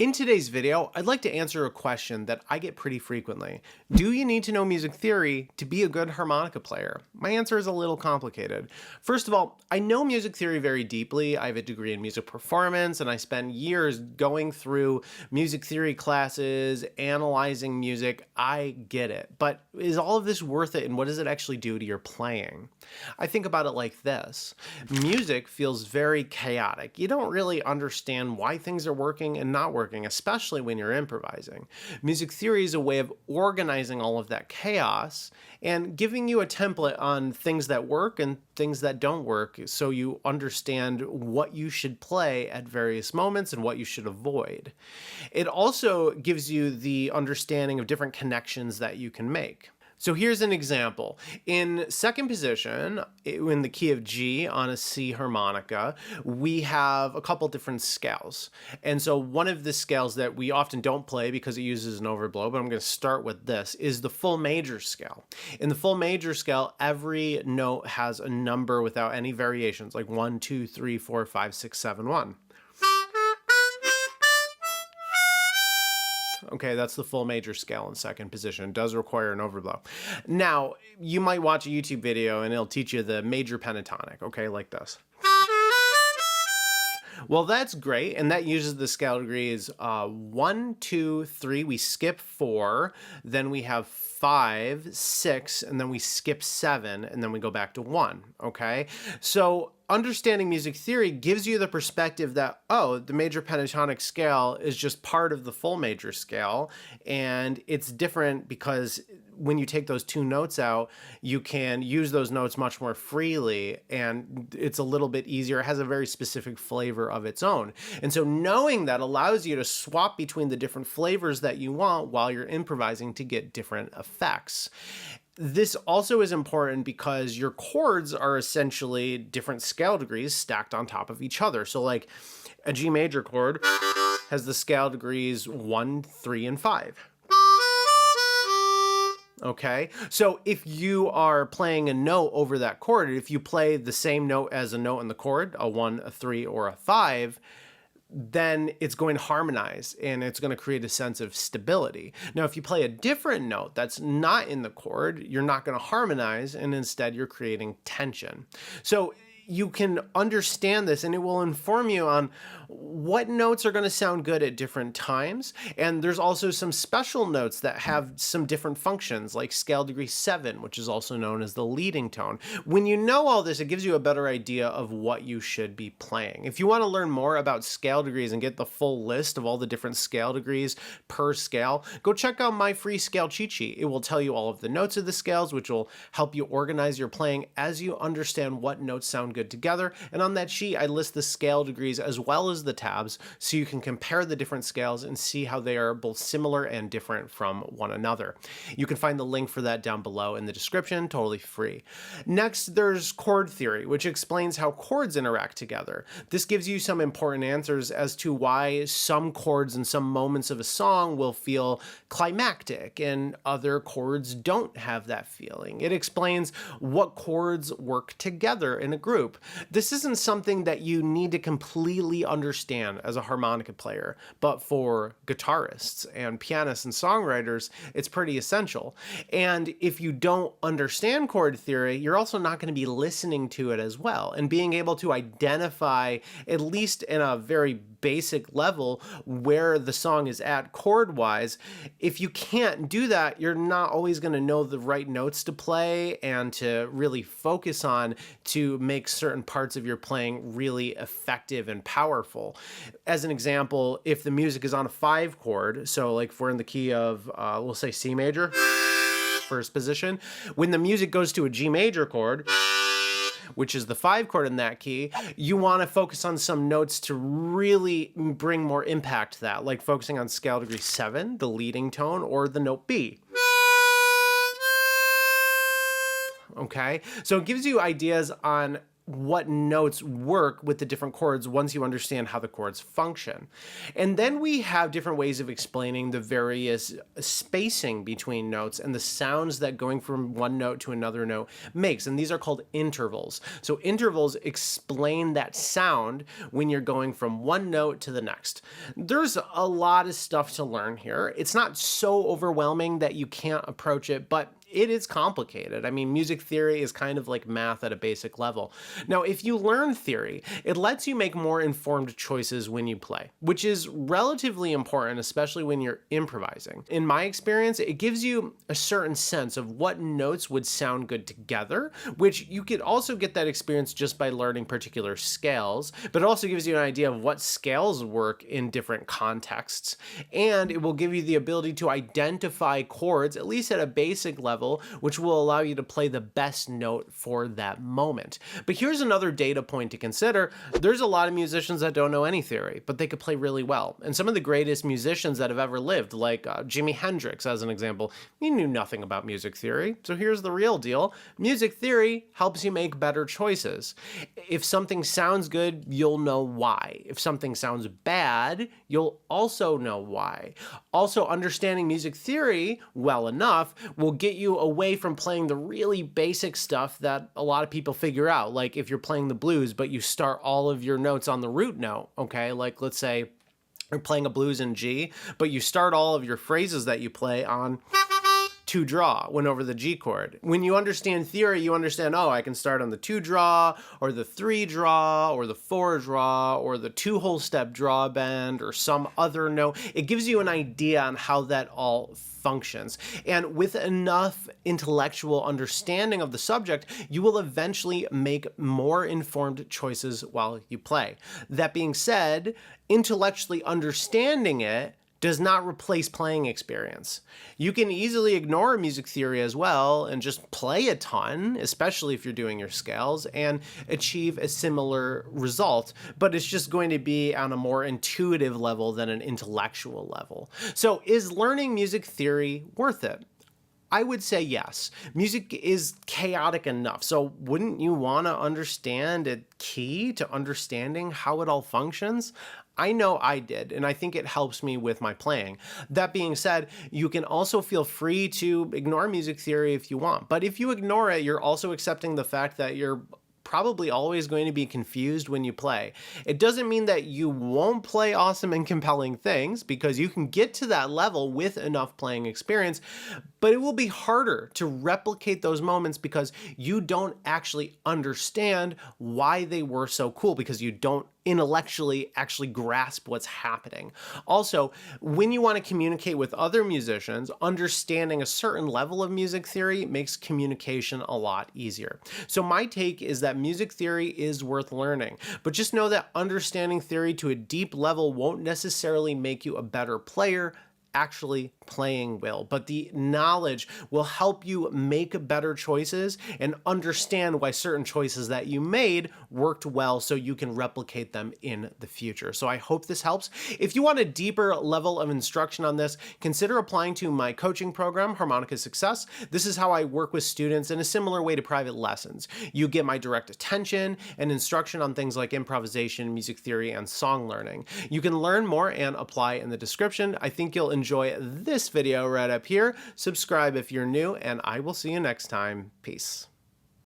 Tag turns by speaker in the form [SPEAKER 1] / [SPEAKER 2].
[SPEAKER 1] In today's video, I'd like to answer a question that I get pretty frequently. Do you need to know music theory to be a good harmonica player? My answer is a little complicated. First of all, I know music theory very deeply. I have a degree in music performance, and I spent years going through music theory classes, analyzing music. I get it. But is all of this worth it, and what does it actually do to your playing? I think about it like this. Music feels very chaotic. You don't really understand why things are working and not working, especially when you're improvising. Music theory is a way of organizing all of that chaos and giving you a template on things that work and things that don't work, so you understand what you should play at various moments and what you should avoid. It also gives you the understanding of different connections that you can make. So here's an example. In second position, in the key of G on a C harmonica, we have a couple different scales. And so one of the scales that we often don't play because it uses an overblow, but I'm going to start with this, is the full major scale. In the full major scale, every note has a number without any variations, like 1, 2, 3, 4, 5, 6, 7, 1. Okay, that's the full major scale in second position. It does require an overblow. Now, you might watch a YouTube video and it'll teach you the major pentatonic, okay, like this. Well, that's great, and that uses the scale degrees 1, 2, 3, we skip 4, then we have 5, 6, and then we skip 7, and then we go back to 1, okay? So understanding music theory gives you the perspective that, oh, the major pentatonic scale is just part of the full major scale, and it's different because when you take those two notes out, you can use those notes much more freely, and it's a little bit easier. It has a very specific flavor of its own. And so knowing that allows you to swap between the different flavors that you want while you're improvising to get different effects. This also is important because your chords are essentially different scale degrees stacked on top of each other. So like a G major chord has the scale degrees 1, 3, and 5. Okay, so if you are playing a note over that chord, if you play the same note as a note in the chord, a 1, a 3, or a 5, then it's going to harmonize and it's going to create a sense of stability. Now, if you play a different note that's not in the chord, you're not going to harmonize, and instead you're creating tension. So you can understand this, and it will inform you on what notes are going to sound good at different times. And there's also some special notes that have some different functions, like scale degree 7, which is also known as the leading tone. When you know all this, it gives you a better idea of what you should be playing. If you want to learn more about scale degrees and get the full list of all the different scale degrees per scale, go check out my free scale cheat sheet. It will tell you all of the notes of the scales, which will help you organize your playing as you understand what notes sound good together. And on that sheet, I list the scale degrees as well as the tabs, so you can compare the different scales and see how they are both similar and different from one another. You can find the link for that down below in the description, totally free. Next, there's chord theory, which explains how chords interact together. This gives you some important answers as to why some chords in some moments of a song will feel climactic and other chords don't have that feeling. It explains what chords work together in a group. This isn't something that you need to completely understand as a harmonica player, but for guitarists and pianists and songwriters, it's pretty essential. And if you don't understand chord theory, you're also not going to be listening to it as well, and being able to identify, at least in a very basic level, where the song is at chord-wise. If you can't do that, you're not always going to know the right notes to play and to really focus on to make certain parts of your playing really effective and powerful. As an example, if the music is on a 5 chord, so like if we're in the key of, we'll say C major, first position, when the music goes to a G major chord, which is the 5 chord in that key, you want to focus on some notes to really bring more impact to that, like focusing on scale degree 7, the leading tone, or the note B. Okay, so it gives you ideas on what notes work with the different chords once you understand how the chords function. And then we have different ways of explaining the various spacing between notes and the sounds that going from one note to another note makes. And these are called intervals. So intervals explain that sound when you're going from one note to the next. There's a lot of stuff to learn here. It's not so overwhelming that you can't approach it, but it is complicated. I mean, music theory is kind of like math at a basic level. Now, if you learn theory, it lets you make more informed choices when you play, which is relatively important, especially when you're improvising. In my experience, it gives you a certain sense of what notes would sound good together, which you could also get that experience just by learning particular scales, but it also gives you an idea of what scales work in different contexts. And it will give you the ability to identify chords, at least at a basic level, which will allow you to play the best note for that moment. But here's another data point to consider. There's a lot of musicians that don't know any theory, but they could play really well. And some of the greatest musicians that have ever lived, like Jimi Hendrix as an example, he knew nothing about music theory. So here's the real deal. Music theory helps you make better choices. If something sounds good, you'll know why. If something sounds bad, you'll also know why. Also, understanding music theory well enough will get you away from playing the really basic stuff that a lot of people figure out. Like if you're playing the blues, but you start all of your notes on the root note, okay? Like let's say you're playing a blues in G, but you start all of your phrases that you play on two draw when over the G chord. When you understand theory, you understand, oh, I can start on the 2 draw or the 3 draw or the 4 draw or the 2 whole step draw bend or some other note. It gives you an idea on how that all functions. And with enough intellectual understanding of the subject, you will eventually make more informed choices while you play. That being said, intellectually understanding it does not replace playing experience. You can easily ignore music theory as well and just play a ton, especially if you're doing your scales, and achieve a similar result, but it's just going to be on a more intuitive level than an intellectual level. So is learning music theory worth it? I would say yes. Music is chaotic enough, so wouldn't you want to understand a key to understanding how it all functions? I know I did, and I think it helps me with my playing. That being said, you can also feel free to ignore music theory if you want, but if you ignore it, you're also accepting the fact that you're probably always going to be confused when you play. It doesn't mean that you won't play awesome and compelling things, because you can get to that level with enough playing experience, but it will be harder to replicate those moments because you don't actually understand why they were so cool, because you don't intellectually actually grasp what's happening. Also, when you want to communicate with other musicians, understanding a certain level of music theory makes communication a lot easier. So my take is that music theory is worth learning, but just know that understanding theory to a deep level won't necessarily make you a better player. Actually playing will, but the knowledge will help you make better choices and understand why certain choices that you made worked well so you can replicate them in the future. So I hope this helps. If you want a deeper level of instruction on this, consider applying to my coaching program, Harmonica Success. This is how I work with students in a similar way to private lessons. You get my direct attention and instruction on things like improvisation, music theory, and song learning. You can learn more and apply in the description. I think you'll enjoy this video right up here. Subscribe if you're new, and I will see you next time. Peace.